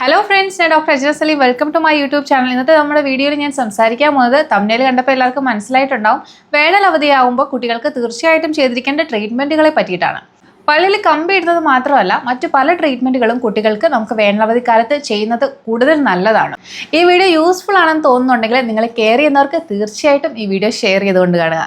Hello friends, ഞാൻ doctor Ajras Ali. Welcome to my YouTube channel. ഇന്നത്തെ നമ്മുടെ വീഡിയോയിൽ ഞാൻ സംസാരിക്കാൻ പോകുന്നത് തംബ്നെയിൽ കണ്ടപ്പോൾ എല്ലാവർക്കും മനസ്സിലായിട്ടുണ്ടാവും, വേനൽ അവധിയാകുമ്പോൾ കുട്ടികൾക്ക് തീർച്ചയായിട്ടും ചെയ്തിരിക്കേണ്ട ട്രീറ്റ്മെൻറ്റുകളെ പറ്റിയിട്ടാണ്. പല്ലിൽ കമ്പി ഇടുന്നത് മാത്രമല്ല, മറ്റു പല ട്രീറ്റ്മെൻറ്റുകളും കുട്ടികൾക്ക് നമുക്ക് വേനലവധിക്കാലത്ത് ചെയ്യുന്നത് കൂടുതൽ നല്ലതാണ്. ഈ വീഡിയോ യൂസ്ഫുൾ ആണെന്ന് തോന്നുന്നുണ്ടെങ്കിൽ നിങ്ങൾ കെയർ ചെയ്യുന്നവർക്ക് തീർച്ചയായിട്ടും ഈ വീഡിയോ ഷെയർ ചെയ്തുകൊണ്ട് കാണുക.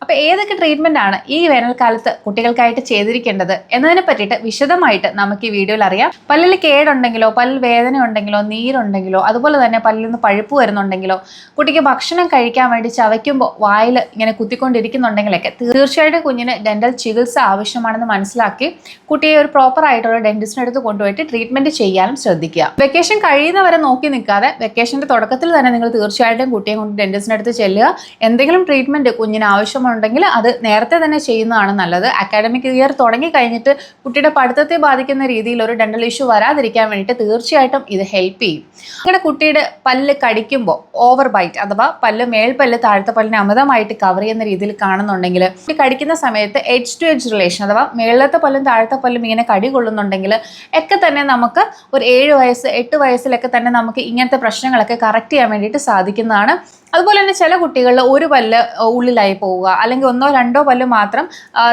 അപ്പോൾ ഏതൊക്കെ ട്രീറ്റ്മെൻ്റ് ആണ് ഈ വേനൽക്കാലത്ത് കുട്ടികൾക്കായിട്ട് ചെയ്തിരിക്കേണ്ടത് എന്നതിനെ പറ്റിയിട്ട് വിശദമായിട്ട് നമുക്ക് ഈ വീഡിയോയിൽ അറിയാം. പല്ലിൽ കേടുണ്ടെങ്കിലോ, പല്ലിൽ വേദന ഉണ്ടെങ്കിലോ, നീരുണ്ടെങ്കിലോ, അതുപോലെ തന്നെ പല്ലിൽ നിന്ന് പഴുപ്പ് വരുന്നുണ്ടെങ്കിലോ, കുട്ടിക്ക് ഭക്ഷണം കഴിക്കാൻ വേണ്ടി ചവയ്ക്കുമ്പോൾ വായിൽ ഇങ്ങനെ കുത്തിക്കൊണ്ടിരിക്കുന്നുണ്ടെങ്കിലൊക്കെ തീർച്ചയായിട്ടും കുഞ്ഞിന് ഡെന്റൽ ചികിത്സ ആവശ്യമാണെന്ന് മനസ്സിലാക്കി കുട്ടിയെ ഒരു പ്രോപ്പർ ആയിട്ടുള്ള ഡെന്റിസ്റ്റിന് അടുത്ത് കൊണ്ടുപോയിട്ട് ട്രീറ്റ്മെൻറ്റ് ചെയ്യാനും ശ്രദ്ധിക്കുക. വെക്കേഷൻ കഴിയുന്നവരെ നോക്കി നിൽക്കാതെ വെക്കേഷൻ്റെ തുടക്കത്തിൽ തന്നെ നിങ്ങൾ തീർച്ചയായിട്ടും കുട്ടിയെ കൊണ്ട് ഡെന്റിസ്റ്റിന് അടുത്ത് ചെല്ലുക. എന്തെങ്കിലും ട്രീറ്റ്മെൻറ്റ് കുഞ്ഞിന് ആവശ്യമുണ്ടെങ്കിൽ അത് നേരത്തെ തന്നെ ചെയ്യുന്നതാണ് നല്ലത്. അക്കാഡമിക് ഇയർ തുടങ്ങി കഴിഞ്ഞിട്ട് കുട്ടിയുടെ പഠിത്തത്തെ ബാധിക്കുന്ന രീതിയിൽ ഒരു ഡെന്റൽ ഇഷ്യൂ വരാതിരിക്കാൻ വേണ്ടിയിട്ട് തീർച്ചയായിട്ടും ഇത് ഹെൽപ്പ് ചെയ്യും. അങ്ങനെ കുട്ടിയുടെ പല്ല് കടിക്കുമ്പോൾ ഓവർ ബൈറ്റ് അഥവാ മേൽപ്പല്ല് താഴത്തെ പല്ലിനെ അമിതമായിട്ട് കവർ ചെയ്യുന്ന രീതിയിൽ കാണുന്നുണ്ടെങ്കിൽ, കുട്ടി കടിക്കുന്ന സമയത്ത് എഡ്ജ് ടു എഡ്ജ് റിലേഷൻ അഥവാ മേളത്തെ പല്ലും താഴത്തെ പല്ലും ഇങ്ങനെ കടി കൊള്ളുന്നുണ്ടെങ്കിൽ ഒക്കെ തന്നെ നമുക്ക് ഒരു 7 വയസ്സ് 8 വയസ്സിലൊക്കെ തന്നെ നമുക്ക് ഇങ്ങനത്തെ പ്രശ്നങ്ങളൊക്കെ കറക്റ്റ് ചെയ്യാൻ വേണ്ടിയിട്ട് സാധിക്കുന്നതാണ്. അതുപോലെ തന്നെ ചില കുട്ടികളിൽ ഒരു പല്ല് ഉള്ളിലായി പോവുക, അല്ലെങ്കിൽ 1 or 2 പല്ല് മാത്രം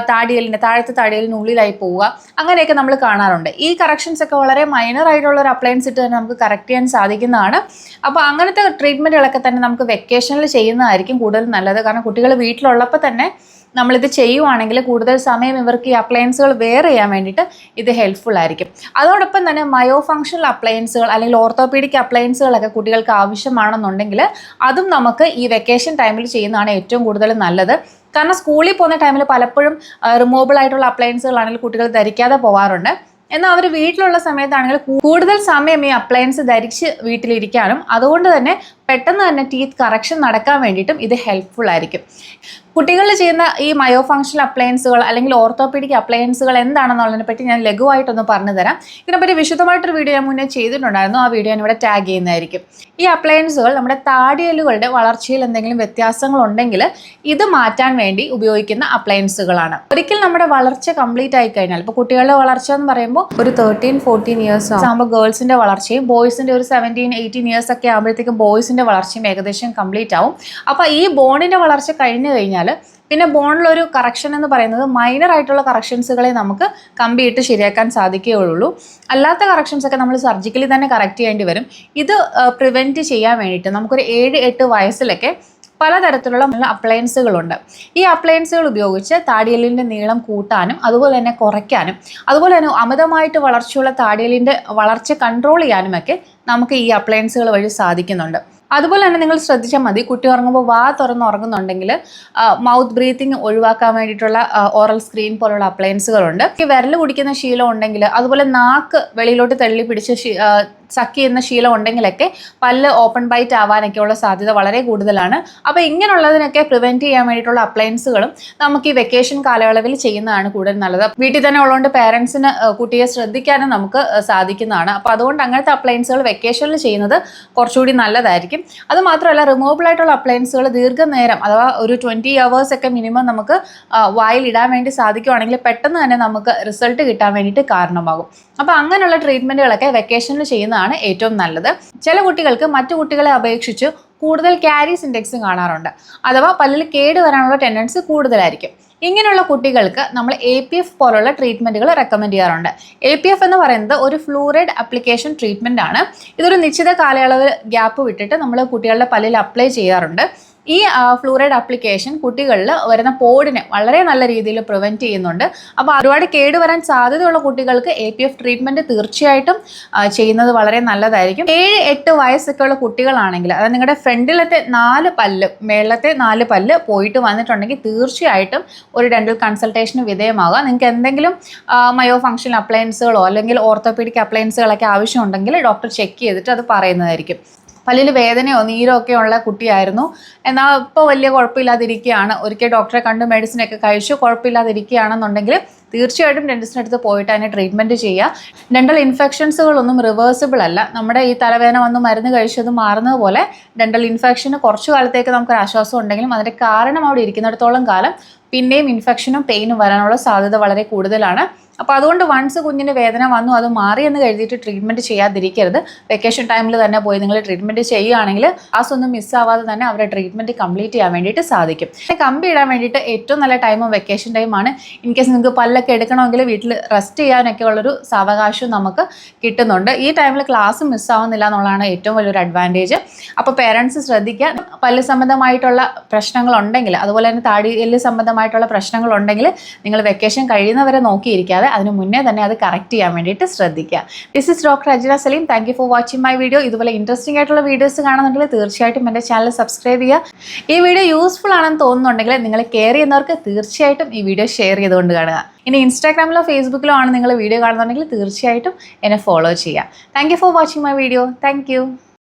താഴത്തെ താടിയലിന് ഉള്ളിലായി പോവുക, അങ്ങനെയൊക്കെ നമ്മൾ കാണാറുണ്ട്. ഈ കറക്ഷൻസ് ഒക്കെ വളരെ മൈനർ ആയിട്ടുള്ള ഒരു അപ്ലയൻസ് ഇട്ട് തന്നെ നമുക്ക് കറക്റ്റ് ചെയ്യാൻ സാധിക്കുന്നതാണ്. അപ്പോൾ അങ്ങനത്തെ ട്രീറ്റ്മെൻറ്റുകളൊക്കെ തന്നെ നമുക്ക് വെക്കേഷനിൽ ചെയ്യുന്നതായിരിക്കും കൂടുതൽ നല്ലത്. കാരണം കുട്ടികൾ വീട്ടിലുള്ളപ്പോൾ തന്നെ നമ്മളിത് ചെയ്യുവാണെങ്കിൽ കൂടുതൽ സമയം ഇവർക്ക് ഈ അപ്ലയൻസുകൾ വെയർ ചെയ്യാൻ വേണ്ടിയിട്ട് ഇത് ഹെൽപ്ഫുൾ ആയിരിക്കും. അതോടൊപ്പം തന്നെ മയോ ഫങ്ഷണൽ അപ്ലയൻസുകൾ അല്ലെങ്കിൽ ഓർത്തോപീഡിക് അപ്ലയൻസുകളൊക്കെ കുട്ടികൾക്ക് ആവശ്യമാണെന്നുണ്ടെങ്കിൽ അതും നമുക്ക് ഈ വെക്കേഷൻ ടൈമിൽ ചെയ്യുന്നതാണ് ഏറ്റവും കൂടുതൽ നല്ലത്. കാരണം സ്കൂളിൽ പോകുന്ന ടൈമിൽ പലപ്പോഴും റിമൂവബിൾ ആയിട്ടുള്ള അപ്ലയൻസുകളാണെങ്കിൽ കുട്ടികൾ ധരിക്കാതെ പോകാറുണ്ട്. എന്നാൽ അവർ വീട്ടിലുള്ള സമയത്താണെങ്കിൽ കൂടുതൽ സമയം ഈ അപ്ലയൻസ് ധരിച്ച് വീട്ടിലിരിക്കാനും അതുകൊണ്ട് തന്നെ പെട്ടെന്ന് തന്നെ ടീത്ത് കറക്ഷൻ നടക്കാൻ വേണ്ടിയിട്ടും ഇത് ഹെൽപ്ഫുൾ ആയിരിക്കും. കുട്ടികളിൽ ചെയ്യുന്ന ഈ മയോ ഫങ്ഷണൽ അപ്ലയൻസുകൾ അല്ലെങ്കിൽ ഓർത്തോപീഡിക് അപ്ലയൻസുകൾ എന്താണെന്നുള്ളതിനെ പറ്റി ഞാൻ ലഘുവായിട്ടൊന്ന് പറഞ്ഞു തരാം. ഇതിനെപ്പറ്റി വിശദമായിട്ടൊരു വീഡിയോ ഞാൻ മുന്നേ ചെയ്തിട്ടുണ്ടായിരുന്നു. ആ വീഡിയോ ഞാൻ ഇവിടെ ടാഗ് ചെയ്യുന്നതായിരിക്കും. ഈ അപ്ലയൻസുകൾ നമ്മുടെ താടിയലുകളുടെ വളർച്ചയിൽ എന്തെങ്കിലും വ്യത്യാസങ്ങൾ ഉണ്ടെങ്കിൽ ഇത് മാറ്റാൻ വേണ്ടി ഉപയോഗിക്കുന്ന അപ്ലയൻസുകളാണ്. ഒരിക്കൽ നമ്മുടെ വളർച്ച കംപ്ലീറ്റ് ആയി കഴിഞ്ഞാൽ, ഇപ്പോൾ കുട്ടികളുടെ വളർച്ച എന്ന് പറയുമ്പോൾ ഒരു 13-14 ഇയേഴ്സ് ആകുമ്പോൾ ഗേൾസിന്റെ വളർച്ചയും ബോയ്സിന്റെ ഒരു 17-18 ഇയേഴ്സ് ഒക്കെ ആകുമ്പോഴത്തേക്കും ബോയ്സിന്റെ വളർച്ചയും ഏകദേശം കംപ്ലീറ്റ് ആവും. അപ്പോൾ ഈ ബോണിന്റെ വളർച്ച കഴിഞ്ഞു കഴിഞ്ഞാൽ പിന്നെ ബോണിലൊരു കറക്ഷൻ എന്ന് പറയുന്നത് മൈനർ ആയിട്ടുള്ള കറക്ഷൻസുകളെ നമുക്ക് കമ്പിയിട്ട് ശരിയാക്കാൻ സാധിക്കുകയുള്ളൂ. അല്ലാത്ത കറക്ഷൻസ് ഒക്കെ നമ്മൾ സർജിക്കലി തന്നെ കറക്റ്റ് ചെയ്യേണ്ടി വരും. ഇത് പ്രിവെൻറ്റ് ചെയ്യാൻ വേണ്ടിയിട്ട് നമുക്കൊരു 7-8 വയസ്സിലൊക്കെ പലതരത്തിലുള്ള അപ്ലയൻസുകളുണ്ട്. ഈ അപ്ലയൻസുകൾ ഉപയോഗിച്ച് താടിയലിൻ്റെ നീളം കൂട്ടാനും അതുപോലെ തന്നെ കുറയ്ക്കാനും അതുപോലെ തന്നെ അമിതമായിട്ട് വളർച്ചയുള്ള താടിയലിൻ്റെ വളർച്ച കൺട്രോൾ ചെയ്യാനുമൊക്കെ നമുക്ക് ഈ അപ്ലയൻസുകൾ വഴി സാധിക്കുന്നുണ്ട്. അതുപോലെ തന്നെ നിങ്ങൾ ശ്രദ്ധിച്ചാൽ മതി, കുട്ടി ഉറങ്ങുമ്പോൾ വാ തുറന്ന് ഉറങ്ങുന്നുണ്ടെങ്കിൽ മൗത്ത് ബ്രീത്തിങ് ഒഴിവാക്കാൻ വേണ്ടിയിട്ടുള്ള ഓറൽ സ്ക്രീൻ പോലുള്ള അപ്ലയൻസുകളുണ്ട്. ഈ വിരൽ കുടിക്കുന്ന ശീലം ഉണ്ടെങ്കിൽ, അതുപോലെ നാക്ക് വെളിയിലോട്ട് തള്ളി പിടിച്ച് സക്ക് ചെയ്യുന്ന ശീലം ഉണ്ടെങ്കിലൊക്കെ പല്ല് ഓപ്പൺ ബൈറ്റ് ആവാനൊക്കെയുള്ള സാധ്യത വളരെ കൂടുതലാണ്. അപ്പോൾ ഇങ്ങനെയുള്ളതിനൊക്കെ പ്രിവെൻറ്റ് ചെയ്യാൻ വേണ്ടിയിട്ടുള്ള അപ്ലയൻസുകളും നമുക്ക് ഈ വെക്കേഷൻ കാലയളവിൽ ചെയ്യുന്നതാണ് കൂടുതൽ നല്ലത്. വീട്ടിൽ തന്നെ ഉള്ളതുകൊണ്ട് പേരൻസിന് കുട്ടിയെ ശ്രദ്ധിക്കാനും നമുക്ക് സാധിക്കുന്നതാണ്. അപ്പോൾ അതുകൊണ്ട് അങ്ങനത്തെ അപ്ലയൻസുകൾ വെക്കേഷനിൽ ചെയ്യുന്നത് കുറച്ചുകൂടി നല്ലതായിരിക്കും. അതുമാത്രമല്ല, റിമൂവബിൾ ആയിട്ടുള്ള അപ്ലയൻസുകൾ ദീർഘനേരം അഥവാ ഒരു 20 hours ഒക്കെ മിനിമം നമുക്ക് വായിൽ ഇടാൻ വേണ്ടി സാധിക്കുകയാണെങ്കിൽ പെട്ടെന്ന് തന്നെ നമുക്ക് റിസൾട്ട് കിട്ടാൻ വേണ്ടിയിട്ട് കാരണമാകും. അപ്പോൾ അങ്ങനെയുള്ള ട്രീറ്റ്മെൻറ്റുകളൊക്കെ വെക്കേഷനിൽ ചെയ്യുന്നതാണ് ഏറ്റവും നല്ലത്. ചില കുട്ടികൾക്ക് മറ്റു കുട്ടികളെ അപേക്ഷിച്ച് കൂടുതൽ കാരീസ് ഇൻഡെക്സ് കാണാറുണ്ട്, അഥവാ പല്ലിൽ കേട് വരാനുള്ള ടെൻഡൻസി കൂടുതലായിരിക്കും. ഇങ്ങനെയുള്ള കുട്ടികൾക്ക് നമ്മൾ APF പോലുള്ള ട്രീറ്റ്മെൻറ്റുകൾ റെക്കമെൻഡ് ചെയ്യാറുണ്ട്. APF എന്ന് പറയുന്നത് ഒരു ഫ്ലൂറൈഡ് അപ്ലിക്കേഷൻ ട്രീറ്റ്മെൻ്റ് ആണ്. ഇതൊരു നിശ്ചിത കാലയളവ് ഗ്യാപ്പ് വിട്ടിട്ട് നമ്മൾ കുട്ടികളുടെ പല്ലിൽ അപ്ലൈ ചെയ്യാറുണ്ട്. ഈ ഫ്ലൂറൈഡ് അപ്ലിക്കേഷൻ കുട്ടികളിൽ വരുന്ന പോഡിനെ വളരെ നല്ല രീതിയിൽ പ്രിവെൻറ്റ് ചെയ്യുന്നുണ്ട്. അപ്പോൾ ഒരുപാട് കേടുവരാൻ സാധ്യതയുള്ള കുട്ടികൾക്ക് APF ട്രീറ്റ്മെൻറ്റ് തീർച്ചയായിട്ടും ചെയ്യുന്നത് വളരെ നല്ലതായിരിക്കും. 7-8 വയസ്സൊക്കെ ഉള്ള കുട്ടികളാണെങ്കിൽ, അതായത് നിങ്ങളുടെ ഫ്രണ്ടിലത്തെ 4 പല്ല് മേളത്തെ 4 പല്ല് പോയിട്ട് വന്നിട്ടുണ്ടെങ്കിൽ തീർച്ചയായിട്ടും ഒരു ഡെന്റൽ കൺസൾട്ടേഷന് വിധേയമാകുക. നിങ്ങൾക്ക് എന്തെങ്കിലും മയോ ഫങ്ഷണൽ അപ്ലയൻസുകളോ അല്ലെങ്കിൽ ഓർത്തോപീഡിക് അപ്ലയൻസുകളൊക്കെ ആവശ്യമുണ്ടെങ്കിൽ ഡോക്ടർ ചെക്ക് ചെയ്തിട്ട് അത് പറയുന്നതായിരിക്കും. പല്ലിൽ വേദനയോ നീരോ ഒക്കെ ഉള്ള കുട്ടിയായിരുന്നു, എന്നാൽ ഇപ്പോൾ വലിയ കുഴപ്പമില്ലാതിരിക്കുകയാണ്, ഒരിക്കൽ ഡോക്ടറെ കണ്ട് മെഡിസിനൊക്കെ കഴിച്ചു കുഴപ്പമില്ലാതിരിക്കുകയാണെന്നുണ്ടെങ്കിൽ തീർച്ചയായിട്ടും ഡെന്റിസ്റ്റിൻ്റെ അടുത്ത് പോയിട്ട് അതിനെ ട്രീറ്റ്മെൻറ്റ് ചെയ്യുക. ഡെന്റൽ ഇൻഫെക്ഷൻസുകളൊന്നും റിവേഴ്സിബിൾ അല്ല. നമ്മുടെ ഈ തലവേദന വന്ന് മരുന്ന് കഴിച്ചത് മാറുന്നത് പോലെ ഡെന്റൽ ഇൻഫെക്ഷന് കുറച്ചു കാലത്തേക്ക് നമുക്കൊരു ആശ്വാസം ഉണ്ടെങ്കിലും അതിൻ്റെ കാരണം അവിടെ ഇരിക്കുന്നിടത്തോളം കാലം പിന്നെയും ഇൻഫെക്ഷനും പെയിനും വരാനുള്ള സാധ്യത വളരെ കൂടുതലാണ്. അപ്പോൾ അതുകൊണ്ട് വൺസ് കുഞ്ഞിന് വേദന വന്നു അത് മാറി എന്ന് കരുതിയിട്ട് ട്രീറ്റ്മെൻറ്റ് ചെയ്യാതിരിക്കരുത്. വെക്കേഷൻ ടൈമിൽ തന്നെ പോയി നിങ്ങൾ ട്രീറ്റ്മെൻറ്റ് ചെയ്യുകയാണെങ്കിൽ ക്ലാസ് ഒന്നും മിസ്സാവാതെ തന്നെ അവരുടെ ട്രീറ്റ്മെൻറ്റ് കംപ്ലീറ്റ് ചെയ്യാൻ വേണ്ടിയിട്ട് സാധിക്കും. കമ്പി ഇടാൻ വേണ്ടിയിട്ട് ഏറ്റവും നല്ല ടൈം വെക്കേഷൻ ടൈമാണ്. ഇൻ കേസ് നിങ്ങൾക്ക് പല്ലൊക്കെ എടുക്കണമെങ്കിൽ വീട്ടിൽ റെസ്റ്റ് ചെയ്യാനൊക്കെ ഉള്ളൊരു സാവകാശം നമുക്ക് കിട്ടുന്നുണ്ട്. ഈ ടൈമിൽ ക്ലാസ് മിസ്സാവുന്നില്ല എന്നുള്ളതാണ് ഏറ്റവും വലിയൊരു അഡ്വാൻറ്റേജ്. അപ്പോൾ പേരൻസ് ശ്രദ്ധിക്കുക. പല്ല് സംബന്ധമായിട്ടുള്ള പ്രശ്നങ്ങളുണ്ടെങ്കിൽ, അതുപോലെ തന്നെ താടിയെല്ല് സംബന്ധമായിട്ടുള്ള പ്രശ്നങ്ങളുണ്ടെങ്കിൽ നിങ്ങൾ വെക്കേഷൻ കഴിയുന്നവരെ നോക്കിയിരിക്കാതെ അതിന് മുന്നേ തന്നെ അത് കറക്റ്റ് ചെയ്യാൻ വേണ്ടിയിട്ട് ശ്രദ്ധിക്കുക. This is doctor Ajna Saleem. Thank you for watching my video. ഇതുപോലെ ഇൻട്രസ്റ്റിംഗ് ആയിട്ടുള്ള വീഡിയോസ് കാണുന്നുണ്ടെങ്കിൽ തീർച്ചയായിട്ടും എൻ്റെ ചാനൽ സബ്സ്ക്രൈബ് ചെയ്യുക. ഈ വീഡിയോ യൂസ്ഫുൾ ആണെന്ന് തോന്നുന്നുണ്ടെങ്കിൽ നിങ്ങൾ കെയർ ചെയ്യുന്നവർക്ക് തീർച്ചയായിട്ടും ഈ വീഡിയോ ഷെയർ ചെയ്തുകൊണ്ട് കാണുക. ഇനി ഇൻസ്റ്റാഗ്രാമിലോ ഫേസ്ബുക്കിലോ ആണ് നിങ്ങൾ വീഡിയോ കാണുന്നുണ്ടെങ്കിൽ തീർച്ചയായിട്ടും എന്നെ ഫോളോ ചെയ്യുക. Thank you for watching my video. Thank you.